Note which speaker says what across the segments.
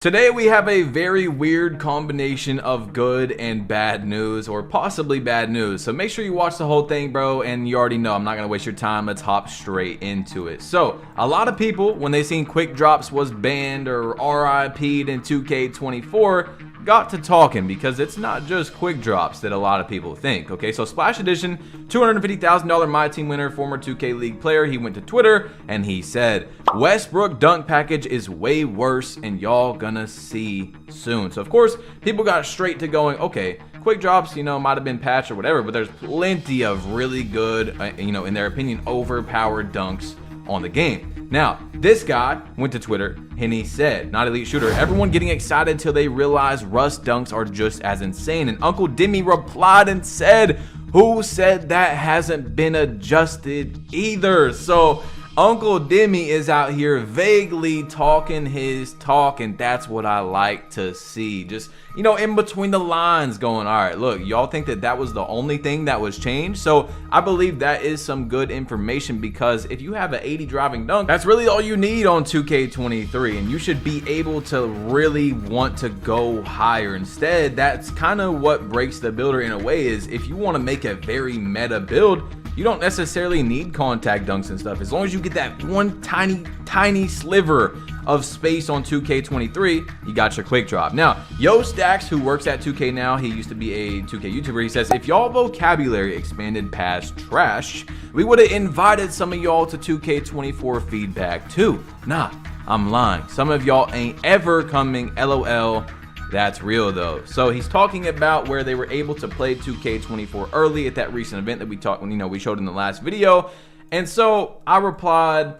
Speaker 1: Today we have a very weird combination of good and bad news, or possibly bad news. So make sure you watch the whole thing, bro, and you already know I'm not gonna waste your time. Let's hop straight into it. So a lot of people, when they seen quick drops was banned or RIP'd in 2K24, got to talking, because it's not just quick drops that a lot of people think. Okay, so Splash Edition, $250,000 My Team winner, former 2K League player, he went to Twitter and he said, Westbrook dunk package is way worse and y'all gonna see soon. So of course, people got straight to going, okay, quick drops, might have been patched or whatever, but there's plenty of really good, in their opinion, overpowered dunks on the game. Now, this guy went to Twitter and he said, not elite shooter, everyone getting excited till they realize Rust dunks are just as insane. And Uncle Demi replied and said, who said that hasn't been adjusted either? So Uncle Demi is out here vaguely talking his talk, and that's what I like to see. Just, in between the lines going, all right, look, y'all think that was the only thing that was changed? So I believe that is some good information, because if you have an 80 driving dunk, that's really all you need on 2K23, and you should be able to really want to go higher. Instead, that's kind of what breaks the builder in a way, is if you want to make a very meta build, you don't necessarily need contact dunks and stuff. As long as you get that one tiny sliver of space on 2K23, you got your quick drop. Now, Yo Stacks, who works at 2K now, he used to be a 2K YouTuber, he says, if y'all vocabulary expanded past trash, we would have invited some of y'all to 2K24 feedback too. Nah, I'm lying. Some of y'all ain't ever coming, LOL. That's real though. So he's talking about where they were able to play 2K24 early at that recent event that we talked, we showed in the last video. And so I replied,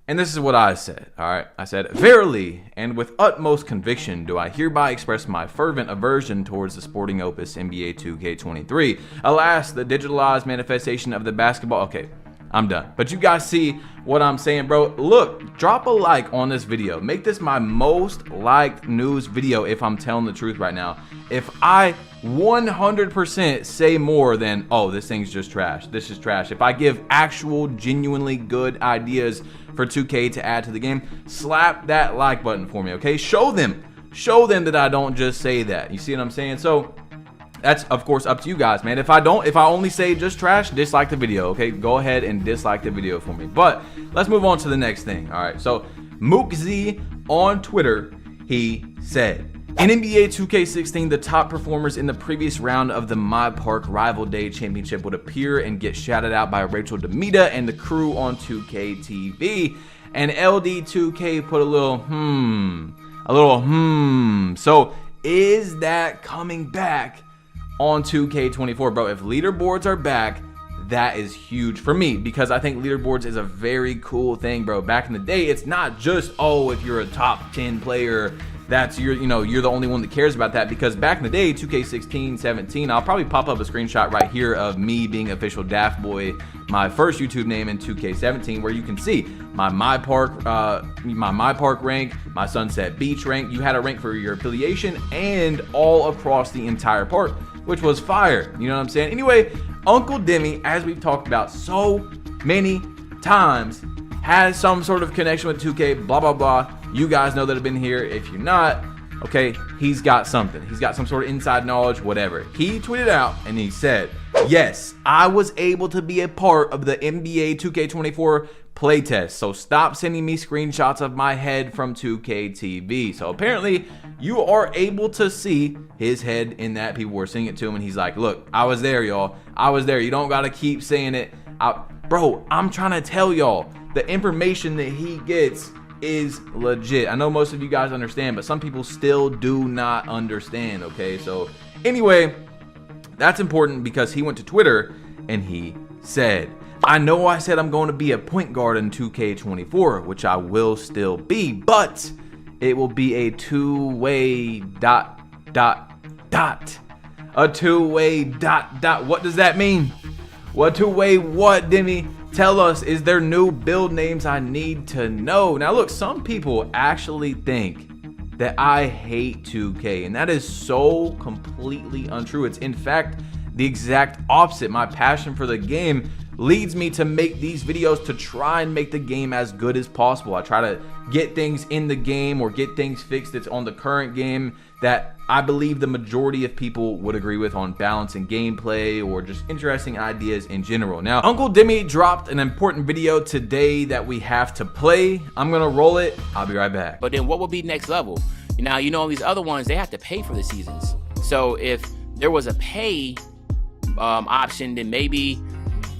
Speaker 1: and this is what I said. All right, I said, verily and with utmost conviction do I hereby express my fervent aversion towards the sporting opus NBA 2K23. Alas, the digitalized manifestation of the basketball. Okay, I'm done. But you guys see what I'm saying, bro. Look, drop a like on this video. Make this my most liked news video if I'm telling the truth right now. If I 100% say more than, oh, this thing's just trash, this is trash. If I give actual, genuinely good ideas for 2K to add to the game, slap that like button for me, okay? Show them that I don't just say that. You see what I'm saying? So that's, of course, up to you guys, man. If I only say just trash, dislike the video, okay? Go ahead and dislike the video for me. But let's move on to the next thing. All right, so Mookz on Twitter, he said, in NBA 2K16, the top performers in the previous round of the MyPark Rival Day Championship would appear and get shouted out by Rachel Demita and the crew on 2K TV. And LD2K put a little So is that coming back on 2K24, bro? If leaderboards are back, that is huge for me, because I think leaderboards is a very cool thing, bro. Back in the day, it's not just, oh, if you're a top 10 player, that's you're the only one that cares about that. Because back in the day, 2K16, 17, I'll probably pop up a screenshot right here of me being official Daft Boy, my first YouTube name in 2K17, where you can see my MyPark rank, my Sunset Beach rank. You had a rank for your affiliation and all across the entire park, which was fire. You know what I'm saying? Anyway, Uncle Demi, as we've talked about so many times, has some sort of connection with 2K, blah, blah, blah. You guys know that have been here. If you're not, okay, he's got something. He's got some sort of inside knowledge, whatever. He tweeted out and he said, yes, I was able to be a part of the NBA 2K24 playtest, so stop sending me screenshots of my head from 2K TV. So apparently you are able to see his head in that. People were saying it to him and he's like, look, I was there, y'all. I was there. You don't got to keep saying it. Bro, I'm trying to tell y'all, the information that he gets is legit. I know most of you guys understand, but some people still do not understand, okay? So anyway, that's important, because he went to Twitter and he said, I know I said I'm going to be a point guard in 2K24, which I will still be, but it will be a two-way ... A two-way ... What does that mean? What two-way what, Demi? Tell us, is there new build names I need to know? Now look, some people actually think that I hate 2K, and that is so completely untrue. It's in fact the exact opposite. My passion for the game leads me to make these videos to try and make the game as good as possible. I try to get things in the game or get things fixed that's on the current game that I believe the majority of people would agree with on balancing gameplay or just interesting ideas in general. Now, Uncle Demi dropped an important video today that we have to play. I'm gonna roll it. I'll be right back.
Speaker 2: But then what will be next level? Now, you know, these other ones, they have to pay for the seasons. So if there was a pay option, then maybe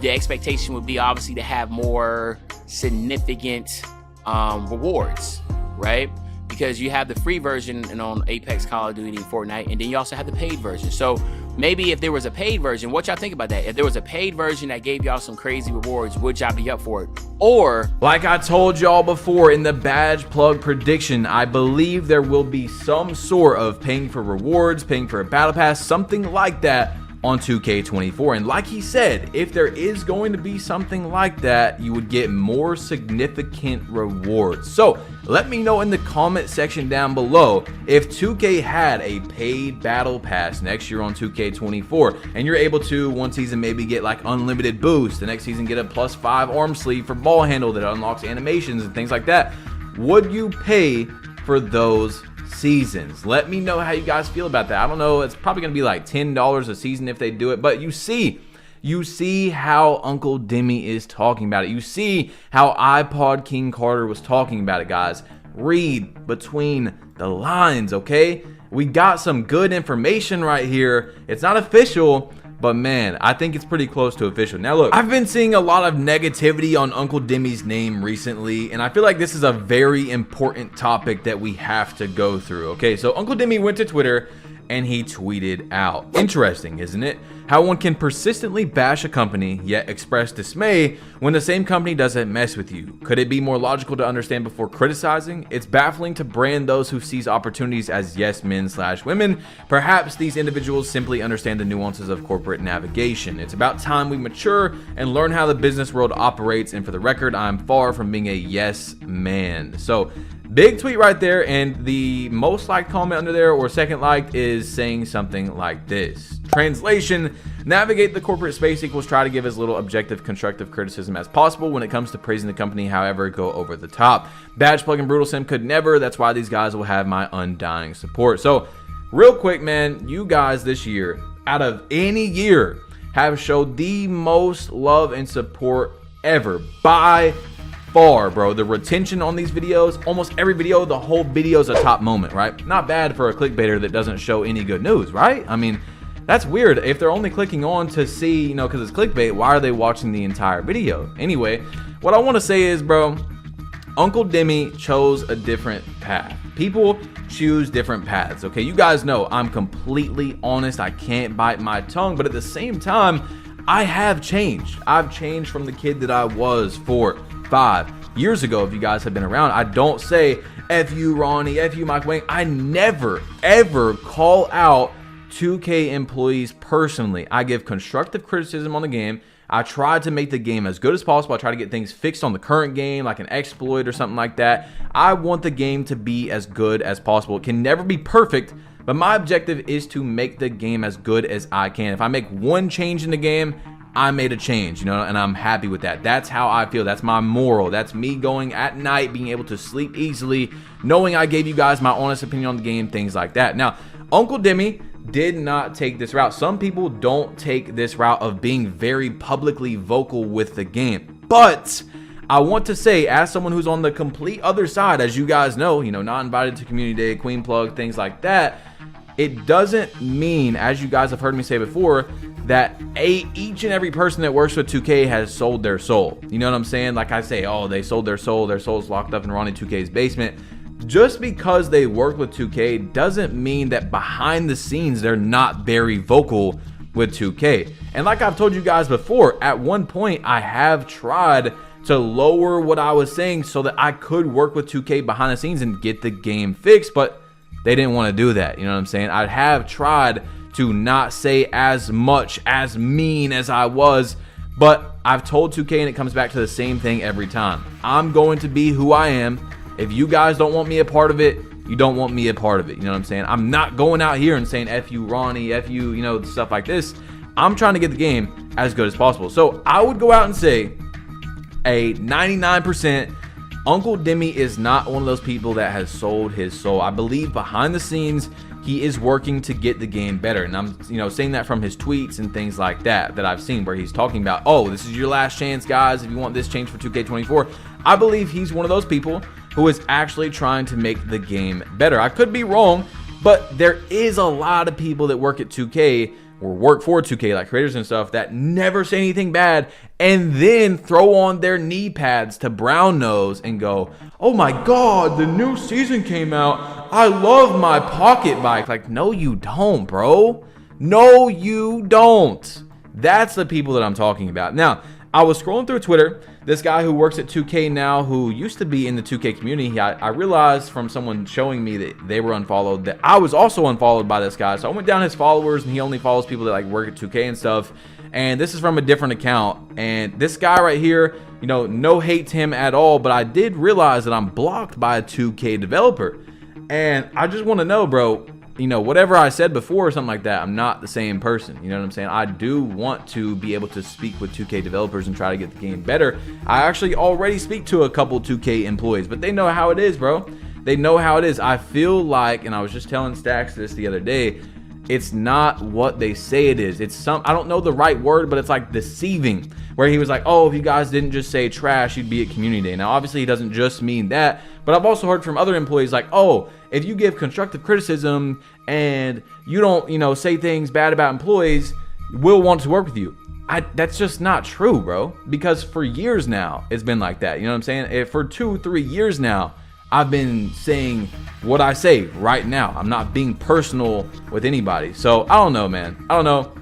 Speaker 2: the expectation would be obviously to have more significant rewards, right? Because you have the free version and on Apex, Call of Duty, and Fortnite, and then you also have the paid version. So maybe if there was a paid version, what y'all think about that? If there was a paid version that gave y'all some crazy rewards, would y'all be up for it? Or,
Speaker 1: like I told y'all before in the badge plug prediction, I believe there will be some sort of paying for rewards, paying for a battle pass, something like that on 2K24. And like he said, if there is going to be something like that, you would get more significant rewards. So let me know in the comment section down below if 2K had a paid battle pass next year on 2K24 and you're able to one season maybe get like unlimited boost, the next season get a +5 arm sleeve for ball handle that unlocks animations and things like that. Would you pay for those seasons? Let me know how you guys feel about that. I don't know, it's probably gonna be like $10 a season if they do it, but you see how Uncle Demi is talking about it. You see how iPod King Carter was talking about it, guys. Read between the lines, okay? We got some good information right here. It's not official, but man, I think it's pretty close to official. Now look, I've been seeing a lot of negativity on Uncle Demi's name recently, and I feel like this is a very important topic that we have to go through. Okay, so Uncle Demi went to Twitter and he tweeted out. Interesting, isn't it? How one can persistently bash a company, yet express dismay when the same company doesn't mess with you. Could it be more logical to understand before criticizing? It's baffling to brand those who seize opportunities as yes men/women. Perhaps these individuals simply understand the nuances of corporate navigation. It's about time we mature and learn how the business world operates, and for the record, I'm far from being a yes man. So, big tweet right there, and the most liked comment under there, or second liked, is saying something like this. Translation: navigate the corporate space equals try to give as little objective, constructive criticism as possible when it comes to praising the company, however, go over the top. Badge Plug and Brutal Sim could never. That's why these guys will have my undying support. So, real quick, man, you guys this year, out of any year, have showed the most love and support ever by far, bro. The retention on these videos, almost every video, the whole video is a top moment, right? Not bad for a clickbaiter that doesn't show any good news, right? I mean, that's weird. If they're only clicking on to see, you know, because it's clickbait, why are they watching the entire video? Anyway, what I want to say is, bro, Uncle Demi chose a different path. People choose different paths, okay? You guys know I'm completely honest. I can't bite my tongue, but at the same time, I have changed. I've changed from the kid that I was 4-5 years ago. If you guys have been around, I don't say F you Ronnie, F you Mike Wang. I never ever call out 2K employees personally. I give constructive criticism on the game. I try to make the game as good as possible. I try to get things fixed on the current game, like an exploit or something like that. I want the game to be as good as possible. It can never be perfect, but my objective is to make the game as good as I can. If I make one change in the game, I made a change, you know, and I'm happy with that. That's how I feel. That's my moral. That's me going at night, being able to sleep easily, knowing I gave you guys my honest opinion on the game, things like that. Now, Uncle Demi did not take this route. Some people don't take this route of being very publicly vocal with the game. But I want to say, as someone who's on the complete other side, as you guys know, not invited to community day, queen plug, things like that, it doesn't mean, as you guys have heard me say before, that each and every person that works with 2K has sold their soul. You know what I'm saying? Like I say, oh, they sold their soul's locked up in Ronnie 2K's basement. Just because they work with 2K doesn't mean that behind the scenes they're not very vocal with 2K. And like I've told you guys before, at one point I have tried to lower what I was saying so that I could work with 2K behind the scenes and get the game fixed, but they didn't want to do that. You know what I'm saying? I have tried to not say as much, as mean as I was, but I've told 2K and it comes back to the same thing every time. I'm going to be who I am. If you guys don't want me a part of it, you don't want me a part of it. You know what I'm saying? I'm not going out here and saying F you Ronnie, F you, stuff like this. I'm trying to get the game as good as possible. So I would go out and say a 99%. Uncle Demi is not one of those people that has sold his soul. I believe behind the scenes, he is working to get the game better. And I'm, saying that from his tweets and things like that I've seen, where he's talking about, oh, this is your last chance, guys, if you want this change for 2K24. I believe he's one of those people who is actually trying to make the game better. I could be wrong, but there is a lot of people that work at 2K or work for 2K, like creators and stuff, that never say anything bad and then throw on their knee pads to brown nose and go, oh my god, the new season came out, I love my pocket bike. Like, no you don't, bro. No you don't. That's the people that I'm talking about. Now, I was scrolling through Twitter. This guy who works at 2K now, who used to be in the 2K community, I realized from someone showing me that they were unfollowed that I was also unfollowed by this guy. So I went down his followers, and he only follows people that like work at 2K and stuff. And this is from a different account. And this guy right here, no hate to him at all, but I did realize that I'm blocked by a 2K developer. And I just want to know, bro, whatever I said before or something like that, I'm not the same person. You know what I'm saying? I do want to be able to speak with 2K developers and try to get the game better. I actually already speak to a couple 2K employees, but they know how it is, bro. They know how it is. I feel like, and I was just telling Stacks this the other day, it's not what they say it is. It's I don't know the right word, but it's like deceiving, where he was like, oh, if you guys didn't just say trash, you'd be at community day. Now, obviously he doesn't just mean that, but I've also heard from other employees like, oh, if you give constructive criticism and you don't, say things bad about employees, we'll want to work with you. That's just not true, bro, because for years now, it's been like that. You know what I'm saying? For 2-3 years now, I've been saying what I say right now. I'm not being personal with anybody. So I don't know, man. I don't know.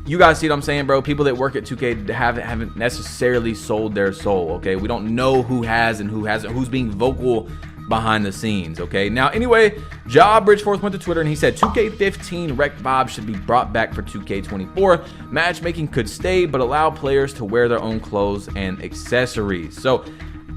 Speaker 1: You guys see what I'm saying, bro? People that work at 2K haven't necessarily sold their soul, okay? We don't know who has and who hasn't, who's being vocal behind the scenes, okay? Now, anyway, Ja Bridgeforth went to Twitter and he said 2K15 rec vibe should be brought back for 2K24. Matchmaking could stay, but allow players to wear their own clothes and accessories. So,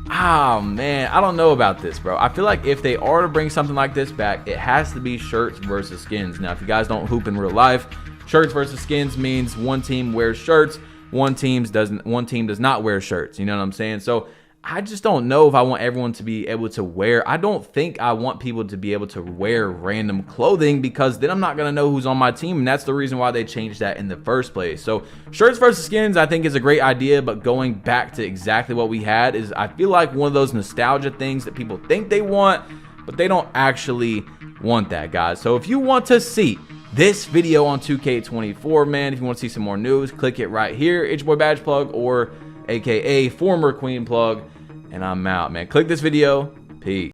Speaker 1: man, I don't know about this, bro. I feel like if they are to bring something like this back, it has to be shirts versus skins. Now, if you guys don't hoop in real life, shirts versus skins means one team wears shirts, one team does not wear shirts. You know what I'm saying? So I just don't know if I want everyone to be able to wear. I don't think I want people to be able to wear random clothing, because then I'm not going to know who's on my team. And that's the reason why they changed that in the first place. So shirts versus skins, I think, is a great idea. But going back to exactly what we had is, I feel like, one of those nostalgia things that people think they want, but they don't actually want that, guys. So if you want to see this video on 2K24, man, if you want to see some more news, click it right here. It's your boy Badge Plug, or aka former Queen Plug. And I'm out, man. Click this video. Peace.